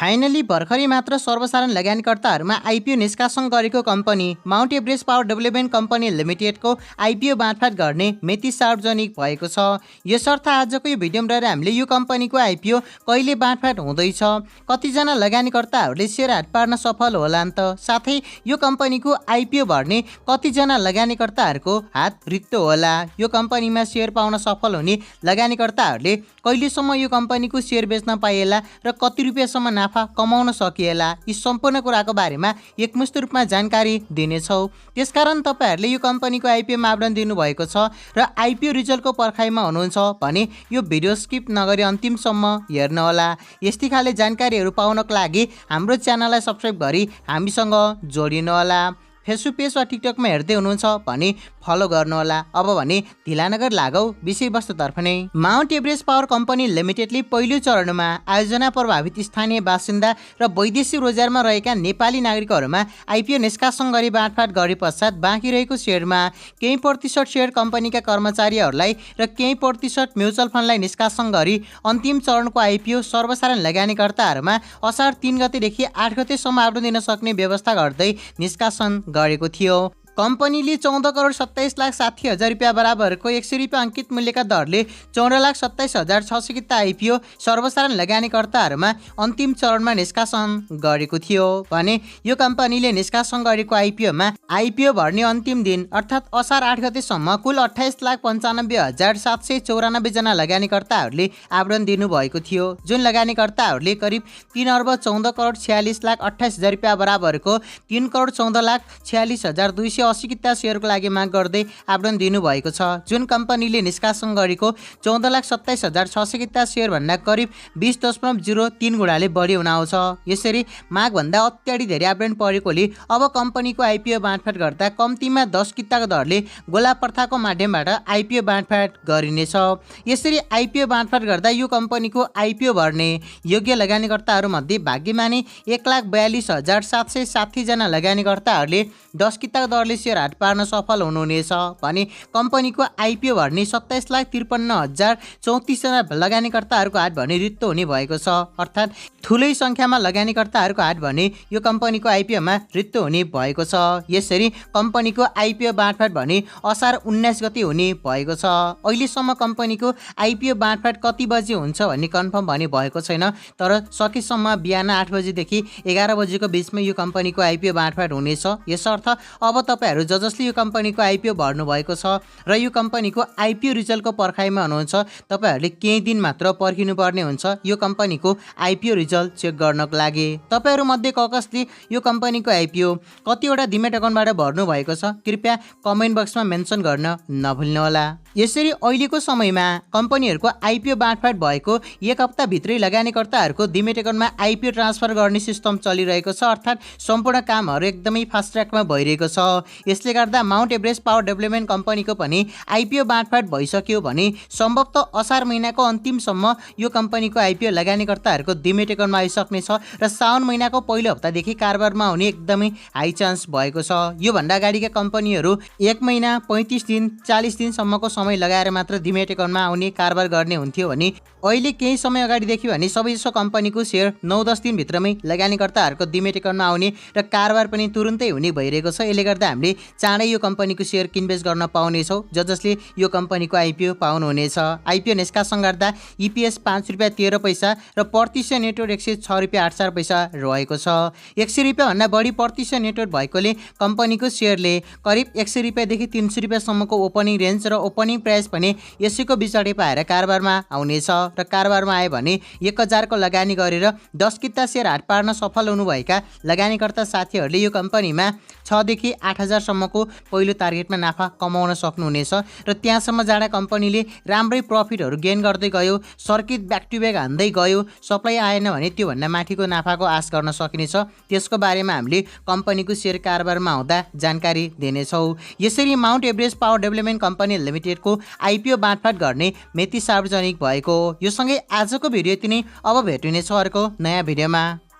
Finally भर्खरै मात्र सर्वसाधारण लगानीकर्ताहरूमा आइपिओ निष्कासन गरेको company Mount Everest power development company लिमिटेडको आइपिओ बाँडफाँड गर्ने मिति सार्वजनिक भएको छ। यसर्थ आजको यो भिडियोमा रहेर हामीले यो कम्पनीको आइपिओ कहिले बाँडफाँड हुँदैछ, कतिजना लगानीकर्ताहरूले सेयर हात पार्न सफल होला त, साथै यो कम्पनीको आइपिओ भर्ने कतिजना लगानीकर्ताहरूको हात रित्तो होला, यो कम्पनीमा सेयर पाउन सफल हुने लगानीकर्ताहरूले कहिलेसम्म यो कम्पनीको सेयर बेच्न पाइएला र कति रुपियाँसम्म नाफा कमाउन सकिएला, यी सम्पूर्ण कुराको बारेमा एकमुष्ट रूपमा जानकारी दिनेछौँ। त्यसकारण तपाईँहरूले यो कम्पनीको आइपिओ मापदण्ड दिनुभएको छ र आइपिओ रिजल्टको पर्खाइमा हुनुहुन्छ भने यो भिडियो स्किप नगरी अन्तिमसम्म हेर्नुहोला। यस्तै खाले जानकारीहरू पाउनको लागि हाम्रो च्यानललाई सब्सक्राइब गरी हामीसँग जोडिनुहोला। फेसबुक पेज वा टिकटकमा हेर्दै हुनुहुन्छ भने फलो गर्नुहोला। अब भने ढिला नगर लागौ विषयवस्तुतर्फ नै। माउन्ट एभरेस्ट पावर कम्पनी लिमिटेडले पहिलो चरणमा आयोजना प्रभावित स्थानीय बासिन्दा र वैदेशिक रोजगारमा रहेका नेपाली नागरिकहरूमा आइपिओ निष्कासन गरी बाँडफाँड गरे पश्चात बाँकी रहेको सेयरमा केही प्रतिशत सेयर कम्पनीका कर्मचारीहरूलाई र केही प्रतिशत म्युचुअल फन्डलाई निष्कासन गरी अन्तिम चरणको आइपिओ सर्वसाधारण लगानीकर्ताहरूमा असार 3 गतेदेखि 8 गतेसम्म आवेदन दिन सक्ने व्यवस्था गर्दै निष्कासन गरेको थियो। कम्पनीले 14,27,60,000 रुपियाँ बराबरको 100 रुपियाँ अङ्कित मूल्यका दरले 14,27,600 किता आइपिओ सर्वसाधारण लगानीकर्ताहरूमा अन्तिम चरणमा निष्कासन गरेको थियो भने यो कम्पनीले निष्कासन गरेको आइपिओमा आइपिओ भर्ने अन्तिम दिन अर्थात् असार 8 गतेसम्म कुल 28,95,794 जना लगानीकर्ताहरूले आवेदन दिनुभएको थियो, जुन लगानीकर्ताहरूले करिब 3,14,46,28,000 रुपियाँ बराबरको 3,14,46,280 किता सेयरको लागि माग गर्दै आवेदन दिनुभएको छ, जुन कम्पनीले निष्कासन गरेको 14,27,600 किता सेयरभन्दा करिब 20.03 गुणाले बढी हुन आउँछ। यसरी मागभन्दा अत्याधिक धेरै आवेदन परेकोले अब कम्पनीको आइपिओ बाँडफाँड गर्दा कम्तीमा 10 किताको दरले गोला प्रथाको माध्यमबाट आइपिओ बाँडफाँड गरिनेछ। यसरी आइपिओ बाँडफाँड गर्दा यो कम्पनीको आइपिओ भर्ने योग्य लगानीकर्ताहरूमध्ये भाग्यमानी 1,42,760 जना लगानीकर्ताहरूले 10 किताको दरले सेयर हात पार्न सफल हुनुहुनेछ भने कम्पनीको आइपिओ भर्ने 27,53,034 जना लगानीकर्ताहरूको हात भने रित्तो हुने भएको छ। अर्थात् ठुलै सङ्ख्यामा लगानीकर्ताहरूको हात भने यो कम्पनीको आइपिओमा रित्तो हुने भएको छ। यसरी कम्पनीको आइपिओ बाँडफाँड भने असार 19 गते हुने भएको छ। अहिलेसम्म कम्पनीको आइपिओ बाँडफाँड कति बजे हुन्छ भन्ने कन्फर्म भने भएको छैन, तर सकेसम्म बिहान 8 बजेदेखि 11 बजेको बिचमा यो कम्पनीको आइपिओ बाँडफाँड हुनेछ। यसर्थ अब तपाईँहरू जसले यो कम्पनीको आइपिओ भर्नु भएको छ र यो कम्पनीको आइपिओ रिजल्टको पर्खाइमा हुनुहुन्छ, तपाईँहरूले केही दिन मात्र पर्खिनुपर्ने हुन्छ यो कम्पनीको आइपिओ रिजल्ट चेक गर्नको लागि। तपाईँहरूमध्ये कसले यो कम्पनीको आइपिओ कतिवटा डिमेट अकाउन्टबाट भर्नु भएको छ कृपया कमेन्ट बक्समा मेन्सन गर्न नभुल्नुहोला। यसरी अहिलेको समयमा कम्पनीहरूको आइपिओ बाँडफाँड भएको 1 हप्ताभित्रै लगानीकर्ताहरूको डिमेट अकाउन्टमा आइपिओ ट्रान्सफर गर्ने सिस्टम चलिरहेको छ, अर्थात् सम्पूर्ण कामहरू एकदमै फास्ट ट्र्याकमा भइरहेको छ। यसले गर्दा माउन्ट एभरेस्ट पावर डेभलपमेन्ट कम्पनीको पनि आइपिओ बाँडफाँड भइसक्यो भने सम्भवतः असार महिनाको अन्तिमसम्म यो कम्पनीको आइपिओ लगानीकर्ताहरूको डिमेट अकाउन्टमा आइसक्नेछ र साउन महिनाको पहिलो हप्तादेखि कारोबारमा हुने एकदमै हाई चान्स भएको छ। योभन्दा अगाडिका कम्पनीहरू 1 महिना 35 दिन 40 दिनसम्मको समय लगाएर मात्र डिमेट अकाउन्टमा आउने कारोबार गर्ने हुन्थ्यो भने अहिले केही समय अगाडिदेखि भने सबैजसो कम्पनीको सेयर 9-10 दिनभित्रमै लगानीकर्ताहरूको डिमेट अकाउन्टमा आउने र कारोबार पनि तुरुन्तै हुने भइरहेको छ। यसले गर्दा हामीले चाँडै यो कम्पनीको सेयर किनबेच गर्न पाउनेछौँ जसले यो कम्पनीको आइपिओ पाउनुहुनेछ। आइपिओ निष्कासन गर्दा इपिएस 5 रुपियाँ 13 पैसा र प्रतिशत नेटवर्क 106 रुपियाँ 84 पैसा रहेको छ। 100 रुपियाँभन्दा बढी प्रतिशत नेटवर्क भएकोले कम्पनीको सेयरले करिब 100 रुपियाँदेखि 300 रुपियाँसम्मको ओपनिङ रेन्ज र ओपनिङ प्राइस पनि यसैको बिचडे पाएर कारोबारमा आउनेछ र कारोबारमा आयो भने 1,000 को लगानी गरेर 10 किता सेयर हात पार्न सफल हुनुभएका लगानीकर्ता साथीहरूले यो कम्पनीमा 6 देखि 8,000 सम्मको पहिलो टार्गेटमा नाफा कमाउन सक्नुहुनेछ र त्यहाँसम्म जाँदा कम्पनीले राम्रै प्रफिटहरू गेन गर्दै गयो, सर्किट ब्याक टु ब्याक हान्दै गयो, सप्लाई आएन भने त्योभन्दा माथिको नाफाको आश गर्न सकिनेछ। त्यसको बारेमा हामीले कम्पनीको सेयर कारोबारमा हुँदा जानकारी दिनेछौँ। यसरी Mount Everest power development company लिमिटेडको आइपिओ बाँडफाँड गर्ने मिति सार्वजनिक भएको। यो सँगै आजको भिडियो यति नै। अब भेटिनेछौँ अर्को नयाँ भिडियोमा।